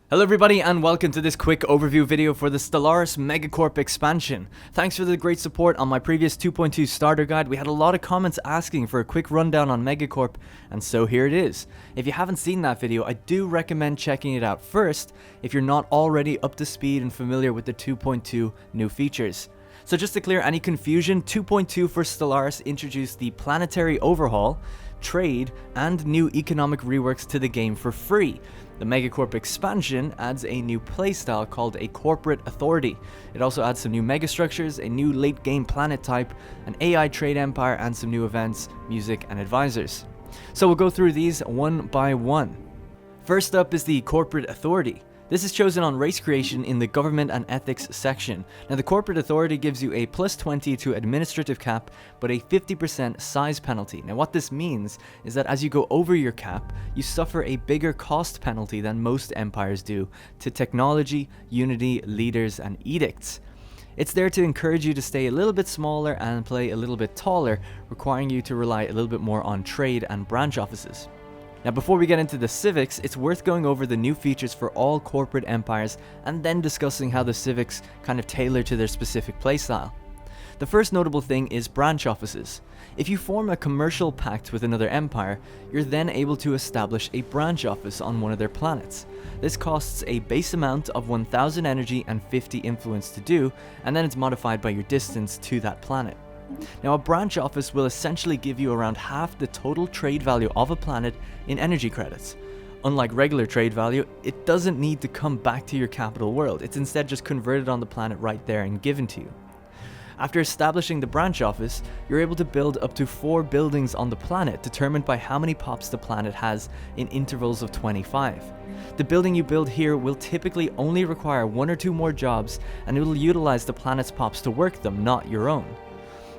Hello everybody and welcome to this quick overview video for the Stellaris Megacorp expansion. Thanks for the great support on my previous 2.2 starter guide. We had a lot of comments asking for a quick rundown on Megacorp, and so here it is. If you haven't seen that video, I do recommend checking it out first if you're not already up to speed and familiar with the 2.2 new features. So just to clear any confusion, 2.2 for Stellaris introduced the planetary overhaul, trade, and new economic reworks to the game for free. The Megacorp expansion adds a new playstyle called a corporate authority. It also adds some new megastructures, a new late game planet type, an AI trade empire, and some new events, music, and advisors. So we'll go through these one by one. First up is the corporate authority. This is chosen on race creation in the government and ethics section. Now the corporate authority gives you a +20 to administrative cap, but a 50% size penalty. Now what this means is that as you go over your cap, you suffer a bigger cost penalty than most empires do to technology, unity, leaders, and edicts. It's there to encourage you to stay a little bit smaller and play a little bit taller, requiring you to rely a little bit more on trade and branch offices. Now before we get into the civics, it's worth going over the new features for all corporate empires and then discussing how the civics kind of tailor to their specific playstyle. The first notable thing is branch offices. If you form a commercial pact with another empire, you're then able to establish a branch office on one of their planets. This costs a base amount of 1000 energy and 50 influence to do, and then it's modified by your distance to that planet. Now a branch office will essentially give you around half the total trade value of a planet in energy credits. Unlike regular trade value, it doesn't need to come back to your capital world, it's instead just converted on the planet right there and given to you. After establishing the branch office, you're able to build up to 4 buildings on the planet, determined by how many pops the planet has in intervals of 25. The building you build here will typically only require 1 or 2 more jobs, and it will utilize the planet's pops to work them, not your own.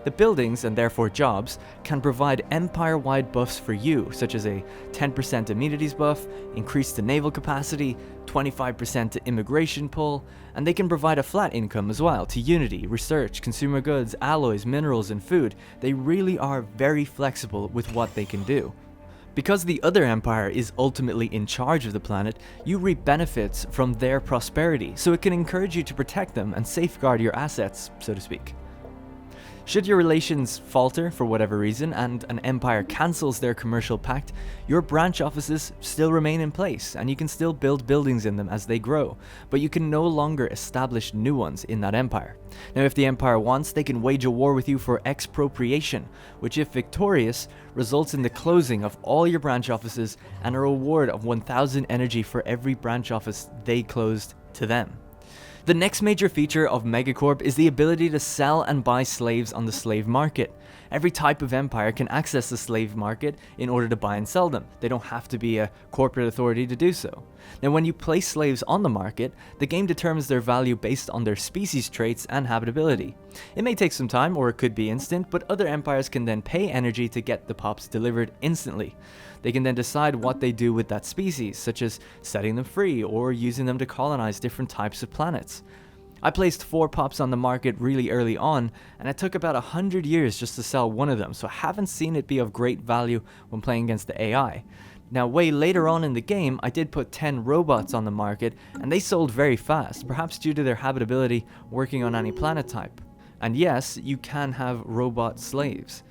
The buildings, and therefore jobs, can provide empire-wide buffs for you, such as a 10% immunities buff, increase to naval capacity, 25% to immigration pull, and they can provide a flat income as well to unity, research, consumer goods, alloys, minerals, and food. They really are very flexible with what they can do. Because the other empire is ultimately in charge of the planet, you reap benefits from their prosperity, so it can encourage you to protect them and safeguard your assets, so to speak. Should your relations falter for whatever reason and an empire cancels their commercial pact, your branch offices still remain in place and you can still build buildings in them as they grow, but you can no longer establish new ones in that empire. Now if the empire wants, they can wage a war with you for expropriation, which if victorious, results in the closing of all your branch offices and a reward of 1000 energy for every branch office they closed to them. The next major feature of Megacorp is the ability to sell and buy slaves on the slave market. Every type of empire can access the slave market in order to buy and sell them. They don't have to be a corporate authority to do so. Now when you place slaves on the market, the game determines their value based on their species traits and habitability. It may take some time or it could be instant, but other empires can then pay energy to get the pops delivered instantly. They can then decide what they do with that species, such as setting them free or using them to colonize different types of planets. I placed 4 pops on the market really early on, and it took about 100 years just to sell one of them, so I haven't seen it be of great value when playing against the AI. Now way later on in the game, I did put 10 robots on the market, and they sold very fast, perhaps due to their habitability working on any planet type. And yes, you can have robot slaves.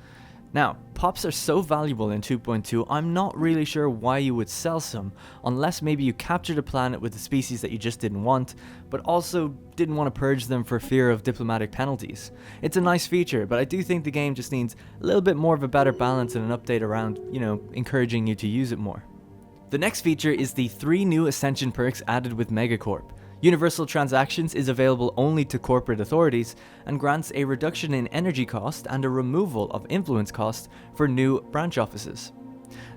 Now, pops are so valuable in 2.2, I'm not really sure why you would sell some, unless maybe you captured a planet with a species that you just didn't want, but also didn't want to purge them for fear of diplomatic penalties. It's a nice feature, but I do think the game just needs a little bit more of a better balance and an update around, encouraging you to use it more. The next feature is the 3 new Ascension perks added with Megacorp. Universal Transactions is available only to corporate authorities and grants a reduction in energy cost and a removal of influence cost for new branch offices.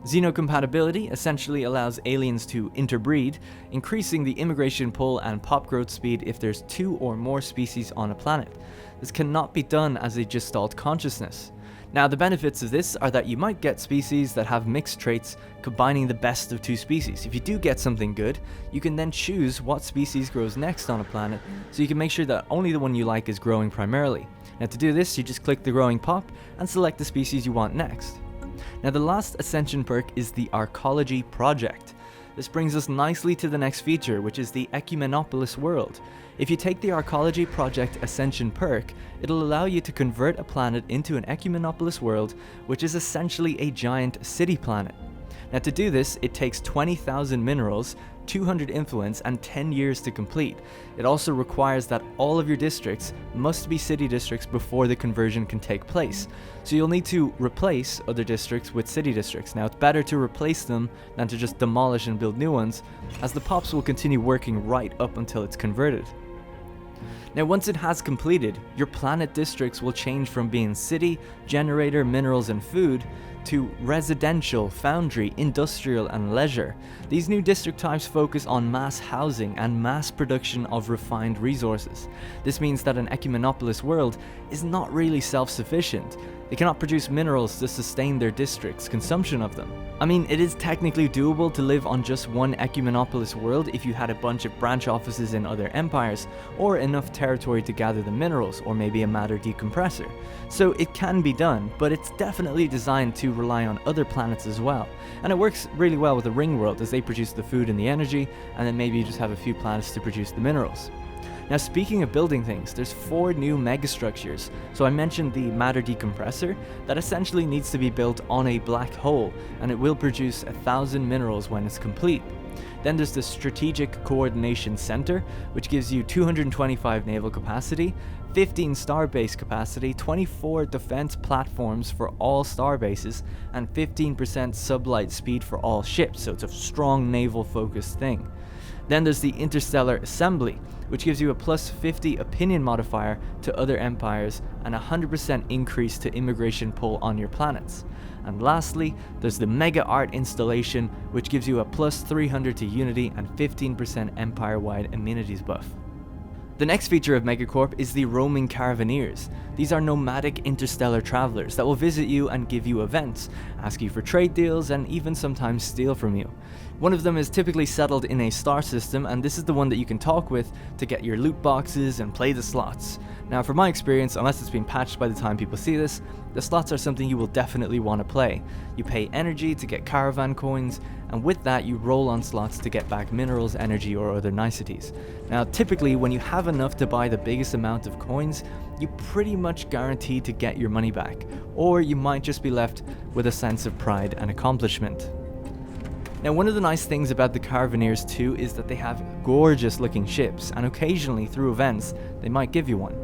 Xenocompatibility essentially allows aliens to interbreed, increasing the immigration pull and pop growth speed if there's 2 or more species on a planet. This cannot be done as a gestalt consciousness. Now the benefits of this are that you might get species that have mixed traits combining the best of 2 species. If you do get something good, you can then choose what species grows next on a planet, so you can make sure that only the one you like is growing primarily. Now to do this, you just click the growing pop and select the species you want next. Now the last Ascension perk is the Arcology Project. This brings us nicely to the next feature, which is the Ecumenopolis world. If you take the Arcology Project Ascension perk, it'll allow you to convert a planet into an Ecumenopolis world, which is essentially a giant city planet. Now to do this, it takes 20,000 minerals, 200 influence, and 10 years to complete. It also requires that all of your districts must be city districts before the conversion can take place. So you'll need to replace other districts with city districts. Now it's better to replace them than to just demolish and build new ones, as the pops will continue working right up until it's converted. Now once it has completed, your planet districts will change from being city, generator, minerals and food, to residential, foundry, industrial and leisure. These new district types focus on mass housing and mass production of refined resources. This means that an Ecumenopolis world is not really self-sufficient. They cannot produce minerals to sustain their district's consumption of them. I mean, it is technically doable to live on just one Ecumenopolis world if you had a bunch of branch offices in other empires, or enough territory to gather the minerals, or maybe a matter decompressor. So it can be done, but it's definitely designed to rely on other planets as well. And it works really well with the ring world, as they produce the food and the energy, and then maybe you just have a few planets to produce the minerals. Now speaking of building things, there's 4 new megastructures. So I mentioned the matter decompressor that essentially needs to be built on a black hole, and it will produce 1,000 minerals when it's complete. Then there's the Strategic Coordination Center, which gives you 225 naval capacity, 15 starbase capacity, 24 defense platforms for all starbases, and 15% sublight speed for all ships, so it's a strong naval focused thing. Then there's the Interstellar Assembly, which gives you a plus 50 opinion modifier to other empires and a 100% increase to immigration pull on your planets. And lastly, there's the Mega Art Installation, which gives you a plus 300 to Unity and 15% empire-wide amenities buff. The next feature of Megacorp is the roaming Caravaneers. These are nomadic interstellar travelers that will visit you and give you events, ask you for trade deals, and even sometimes steal from you. One of them is typically settled in a star system, and this is the one that you can talk with to get your loot boxes and play the slots. Now from my experience, unless it's been patched by the time people see this, the slots are something you will definitely want to play. You pay energy to get caravan coins, and with that you roll on slots to get back minerals, energy or other niceties. Now typically when you have enough to buy the biggest amount of coins, you pretty much guarantee to get your money back, or you might just be left with a sense of pride and accomplishment. Now one of the nice things about the Caravaneers too is that they have gorgeous looking ships, and occasionally through events they might give you one.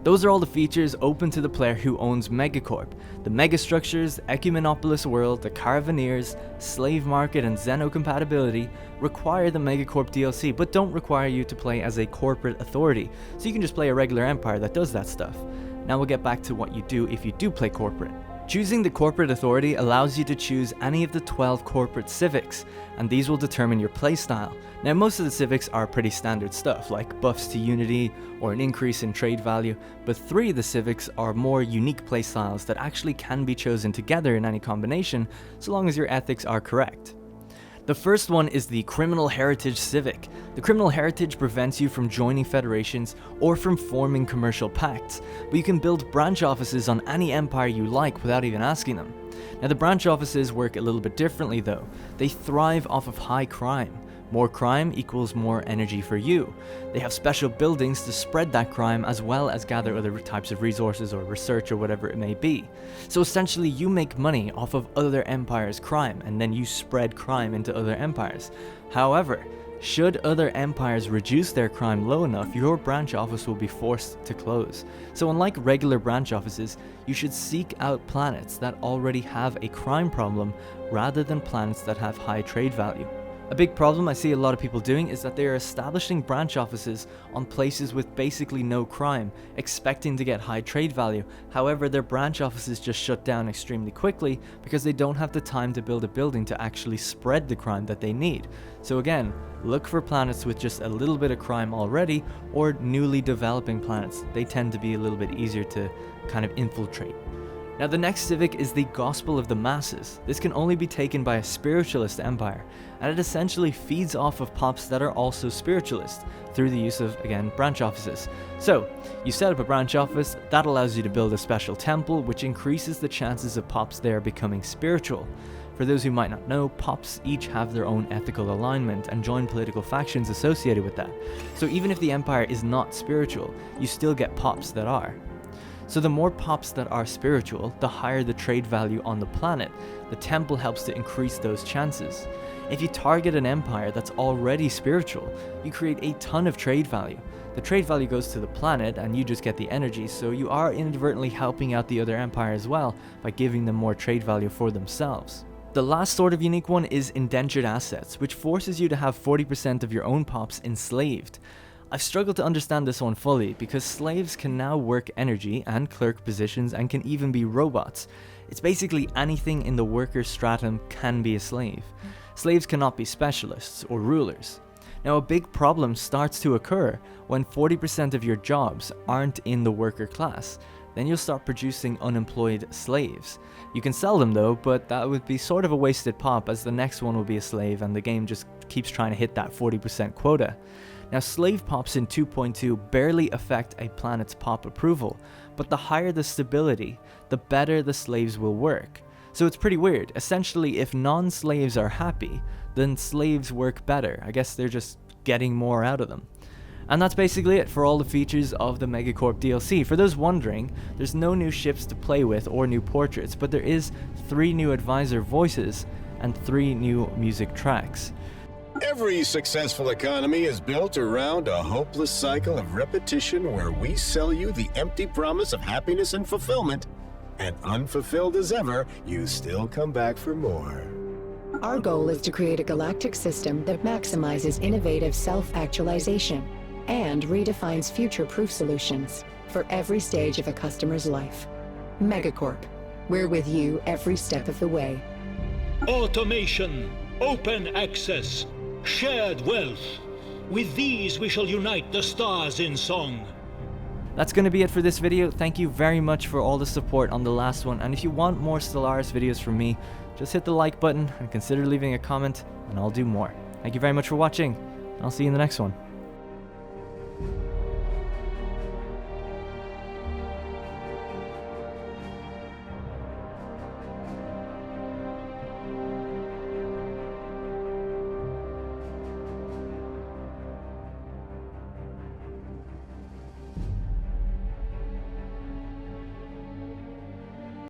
Those are all the features open to the player who owns Megacorp. The megastructures, Ecumenopolis world, the Caravaneers, slave market and Xeno compatibility require the Megacorp DLC, but don't require you to play as a corporate authority, so you can just play a regular empire that does that stuff. Now we'll get back to what you do if you do play corporate. Choosing the corporate authority allows you to choose any of the 12 corporate civics, and these will determine your playstyle. Now most of the civics are pretty standard stuff, like buffs to unity or an increase in trade value, but 3 of the civics are more unique playstyles that actually can be chosen together in any combination, so long as your ethics are correct. The first one is the Criminal Heritage Civic. The Criminal Heritage prevents you from joining federations or from forming commercial pacts, but you can build branch offices on any empire you like without even asking them. Now the branch offices work a little bit differently though. They thrive off of high crime. More crime equals more energy for you. They have special buildings to spread that crime as well as gather other types of resources or research or whatever it may be. So essentially you make money off of other empires' crime and then you spread crime into other empires. However, should other empires reduce their crime low enough, your branch office will be forced to close. So unlike regular branch offices, you should seek out planets that already have a crime problem rather than planets that have high trade value. A big problem I see a lot of people doing is that they are establishing branch offices on places with basically no crime, expecting to get high trade value. However, their branch offices just shut down extremely quickly because they don't have the time to build a building to actually spread the crime that they need. So again, look for planets with just a little bit of crime already, or newly developing planets. They tend to be a little bit easier to kind of infiltrate. Now the next civic is the Gospel of the Masses. This can only be taken by a spiritualist empire, and it essentially feeds off of pops that are also spiritualist through the use of, again, branch offices. So you set up a branch office that allows you to build a special temple, which increases the chances of pops there becoming spiritual. For those who might not know, pops each have their own ethical alignment and join political factions associated with that. So even if the empire is not spiritual, you still get pops that are. So the more pops that are spiritual, the higher the trade value on the planet. The temple helps to increase those chances. If you target an empire that's already spiritual, you create a ton of trade value. The trade value goes to the planet and you just get the energy, so you are inadvertently helping out the other empire as well by giving them more trade value for themselves. The last sort of unique one is indentured assets, which forces you to have 40% of your own pops enslaved. I've struggled to understand this one fully because slaves can now work energy and clerk positions and can even be robots. It's basically anything in the worker stratum can be a slave. Slaves cannot be specialists or rulers. Now a big problem starts to occur when 40% of your jobs aren't in the worker class. Then you'll start producing unemployed slaves. You can sell them though, but that would be sort of a wasted pop as the next one will be a slave and the game just keeps trying to hit that 40% quota. Now slave pops in 2.2 barely affect a planet's pop approval, but the higher the stability, the better the slaves will work. So it's pretty weird. Essentially, if non-slaves are happy, then slaves work better. I guess they're just getting more out of them. And that's basically it for all the features of the Megacorp DLC. For those wondering, there's no new ships to play with or new portraits, but there is 3 new advisor voices and 3 new music tracks. Every successful economy is built around a hopeless cycle of repetition where we sell you the empty promise of happiness and fulfillment, and unfulfilled as ever, you still come back for more. Our goal is to create a galactic system that maximizes innovative self-actualization and redefines future-proof solutions for every stage of a customer's life. Megacorp, we're with you every step of the way. Automation, open access, shared wealth. With these we shall unite the stars in song. That's going to be it for this video. Thank you very much for all the support on the last one, and if you want more Stellaris videos from me, just hit the like button and consider leaving a comment and I'll do more. Thank you very much for watching, and I'll see you in the next one.